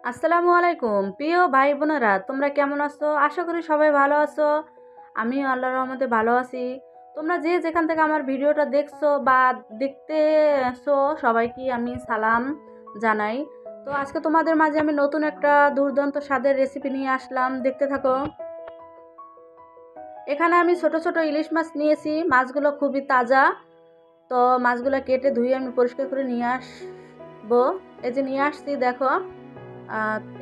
আসসালামু আলাইকুম প্রিয় ভাই বোনেরা, তোমরা কেমন আছো? আশা করি সবাই ভালো আছো। আমিও আল্লাহর রহমতে ভালো আছি। তোমরা যে যেখান থেকে আমার ভিডিওটা দেখছো বা দেখতেছো, সবাইকে আমি সালাম জানাই। তো আজকে তোমাদের মাঝে আমি নতুন একটা দুর্দান্ত স্বাদের রেসিপি নিয়ে আসলাম, দেখতে থাকো। এখানে আমি ছোট ছোট ইলিশ মাছ নিয়েছি, মাছগুলো খুবই তাজা। তো মাছগুলো কেটে ধুয়ে আমি পরিষ্কার করে নিয়ে আসবো। এই যে নিয়ে আসছি, দেখো।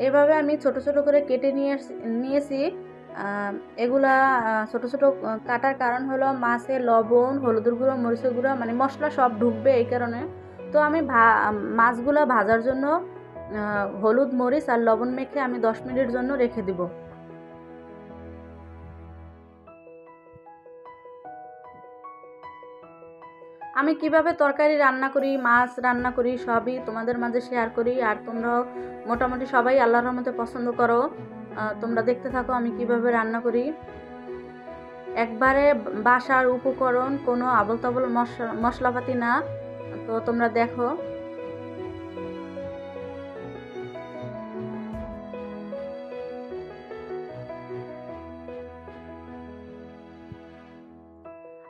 এভাবে আমি ছোট ছোট করে কেটে নিয়েছি। এগুলা ছোট ছোট কাটার কারণ হলো মাছে লবণ, হলুদের গুঁড়ো, মরিচের গুঁড়ো, মানে মশলা সব ঢুকবে এই কারণে। তো আমি মাছগুলো ভাজার জন্য হলুদ, মরিচ আর লবণ মেখে আমি 10 মিনিটের জন্য রেখে দিব। আমি কিভাবে তরকারি রান্না করি, মাছ রান্না করি, সবই তোমাদের মাঝে শেয়ার করি। আর তোমরাও মোটামুটি সবাই আল্লাহর রহমতে পছন্দ করো। তোমরা দেখতে থাকো আমি কিভাবে রান্না করি। একবারে বাসার উপকরণ, কোনো আবল তাবল মশলাপাতি না। তো তোমরা দেখো।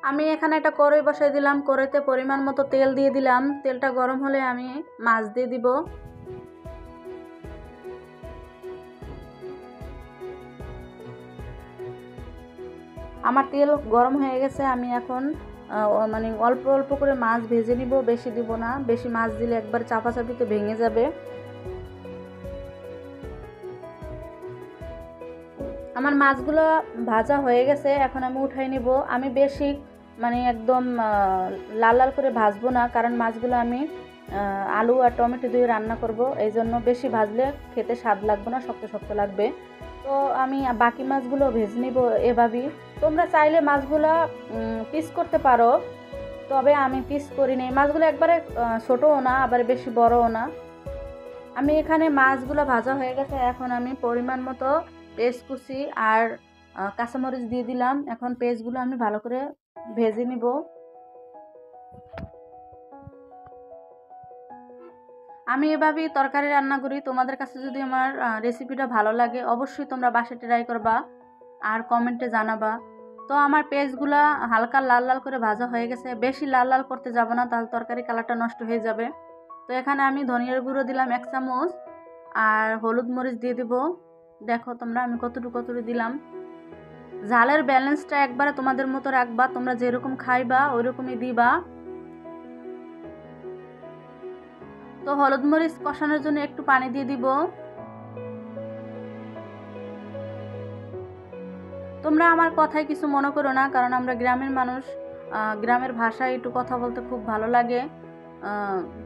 আমি এখানে একটা কড়াই বসাই দিলাম, কড়াইতে পরিমাণ মতো তেল দিয়ে দিলাম। তেলটা গরম হলে আমি মাছ দিয়ে দিব। আমার তেল গরম হয়ে গেছে, আমি এখন মানে অল্প অল্প করে মাছ ভেজে নিব, বেশি দিব না। বেশি মাছ দিলে একবার চাপাচাপিতে ভেঙে যাবে। আমার মাছগুলো ভাজা হয়ে গেছে, এখন আমি উঠাই নিব। আমি বেশি মানে একদম লাল লাল করে ভাজবো না, কারণ মাছগুলো আমি আলু আর টমেটো দিয়ে রান্না করব। এই জন্য বেশি ভাজলে খেতে স্বাদ লাগবে না, শক্ত শক্ত লাগবে। তো আমি বাকি মাছগুলো ভেজে নিব এভাবেই। তোমরা চাইলে মাছগুলো পিস করতে পারো, তবে আমি পিস করি নি। মাছগুলো একবারে ছোটও না, আবার বেশি বড়ও না। আমি এখানে মাছগুলো ভাজা হয়ে গেছে, এখন আমি পরিমাণ মতো পেঁয়াজ কুচি আর কাঁচামরিচ দিয়ে দিলাম। এখন পেঁয়াজগুলো আমি ভালো করে ভেজে নিব। আমি এভাবেই তরকারি রান্না করি। তোমাদের কাছে যদি আমার রেসিপিটা ভালো লাগে, অবশ্যই তোমরা বাসায় ট্রাই করবা আর কমেন্টে জানাবা। তো আমার পেঁয়াজগুলা হালকা লাল লাল করে ভাজা হয়ে গেছে। বেশি লাল লাল করতে যাব না, তাহলে তরকারি কালারটা নষ্ট হয়ে যাবে। তো এখানে আমি ধনিয়ার গুঁড়ো দিলাম 1 চামচ, আর হলুদ মরিচ দিয়ে দিব। দেখো তোমরা আমি কতটুকু দিলাম। ঝালের ব্যালেন্সটা একবারে তোমাদের মতো রাখবা, তোমরা যেরকম খাইবা ওইরকমই দিবা। তো হলুদ মরিচ কষানোর জন্য একটু পানি দিয়ে দিব। তোমরা আমার কথায় কিছু মনে করো না, কারণ আমরা গ্রামের মানুষ। গ্রামের ভাষায় একটু কথা বলতে খুব ভালো লাগে।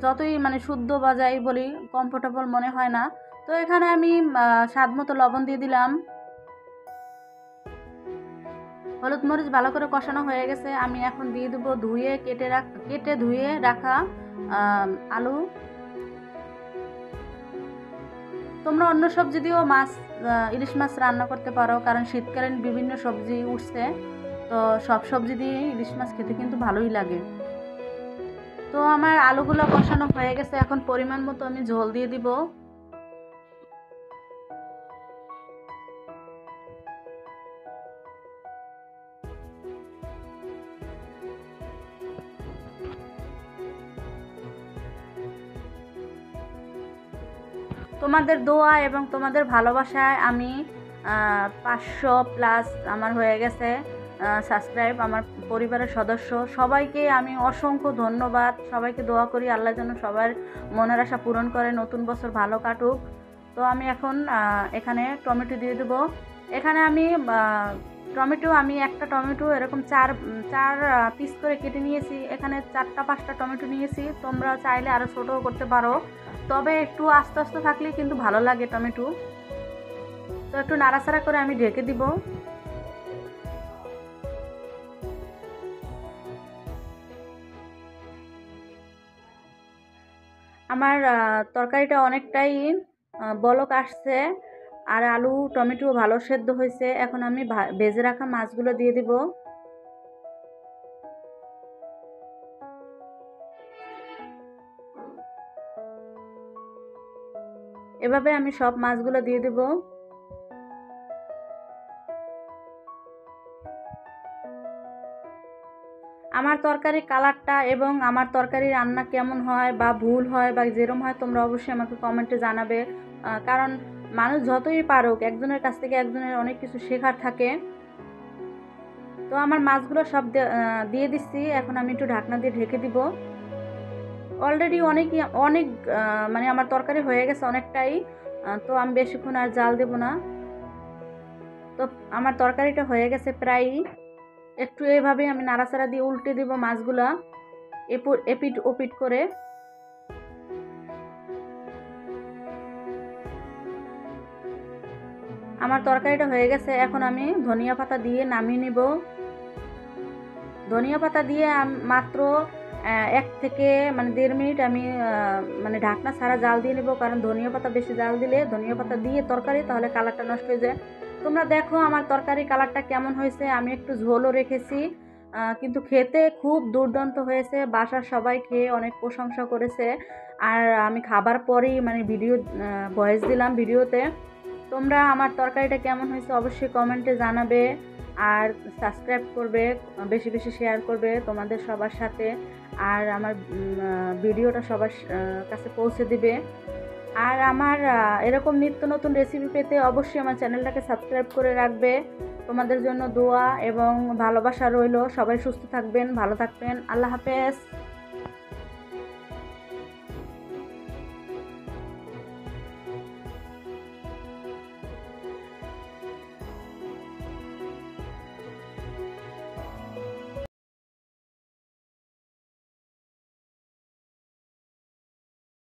যতই মানে শুদ্ধ বা যাই বলি, কমফোর্টেবল মনে হয় না। তো এখানে আমি স্বাদ মতো লবণ দিয়ে দিলাম। হলুদ মরিচ ভালো করে কষানো হয়ে গেছে, আমি এখন দিয়ে দেবো কেটে ধুয়ে রাখা আলু। তোমরা অন্য সবজি দিয়েও ইলিশ মাছ রান্না করতে পারো, কারণ শীতকালীন বিভিন্ন সবজি উঠছে। তো সব সবজি দিয়ে ইলিশ মাছ খেতে কিন্তু ভালোই লাগে। তো আমার আলুগুলো কষানো হয়ে গেছে, এখন পরিমাণ মতো আমি ঝোল দিয়ে দিব। তোমাদের দোয়া এবং তোমাদের ভালোবাসায় আমি 500+ আমার হয়ে গেছে সাবস্ক্রাইব। আমার পরিবারের সদস্য সবাইকে আমি অসংখ্য ধন্যবাদ। সবাইকে দোয়া করি আল্লাহ যেন সবার মনের আশা পূরণ করে, নতুন বছর ভালো কাটুক। তো আমি এখন এখানে টমেটো দিয়ে দেবো। এখানে আমি একটা টমেটো এরকম চার চার পিস করে কেটে নিয়েছি। এখানে 4টা 5টা টমেটো নিয়েছি, তোমরা চাইলে আরও ছোটও করতে পারো। তবে একটু আস্তে আস্তে থাকলে কিন্তু ভালো লাগে টমেটো। তো একটু নাড়াচাড়া করে আমি ঢেকে দিব। আমার তরকারিটা অনেকটাই বলক আসছে, আর আলু টমেটো ভালো সেদ্ধ হয়েছে। এখন আমি ভেজে রাখা মাছগুলো দিয়ে দিব। এভাবে আমি সব মাছগুলো দিয়ে দেব। আমার তরকারি কালারটা এবং আমার তরকারি রান্না কেমন হয় বা ভুল হয় বা যেরকম হয় তোমরা অবশ্যই আমাকে কমেন্টে জানাবে। কারণ মানুষ যতই পারুক একজনের কাছ থেকে একজনের অনেক কিছু শেখার থাকে। তো আমার মাছগুলো সব দিয়ে দিচ্ছি। এখন আমি একটু ঢাকনা দিয়ে ঢেকে দিব। অলরেডি অনেক মানে আমার তরকারি হয়ে গেছে অনেকটাই। তো আমি বেশিক্ষণ আর জাল দেব না। তো আমার তরকারিটা হয়ে গেছে প্রায়। একটু এভাবে আমি নাড়াচাড়া দিয়ে উল্টে দিব মাছগুলা এপিট ওপিট করে। আমার তরকারিটা হয়ে গেছে। এখন আমি ধনিয়া পাতা দিয়ে নামিয়ে নিব। ধনিয়া পাতা দিয়ে মাত্র 1 থেকে মানে 1.5 মিনিট আমি মানে ঢাকনা ছাড়া জাল দিয়ে নেব, কারণ ধনিয়া পাতা বেশি জাল দিলে ধনিয়া পাতা দিয়ে তরকারি তাহলে কালারটা নষ্ট হয়ে যায়। তোমরা দেখো আমার তরকারি কালারটা কেমন হয়েছে। আমি একটু ঝোলও রেখেছি, কিন্তু খেতে খুব দুর্দান্ত হয়েছে। বাসার সবাই খেয়ে অনেক প্রশংসা করেছে। আর আমি খাবার পরেই মানে ভয়েস দিলাম ভিডিওতে। তোমরা আমার তরকারিটা কেমন হয়েছে অবশ্যই কমেন্টে জানাবে। আর সাবস্ক্রাইব করবে, বেশি বেশি শেয়ার করবে তোমাদের সবার সাথে। আর আমার ভিডিওটা সবার কাছে পৌঁছে দিবে। আর আমার এরকম নিত্য নতুন রেসিপি পেতে অবশ্যই আমার চ্যানেলটাকে সাবস্ক্রাইব করে রাখবে। তোমাদের জন্য দোয়া এবং ভালোবাসা রইল। সবাই সুস্থ থাকবেন, ভালো থাকবেন। আল্লাহ হাফেজ।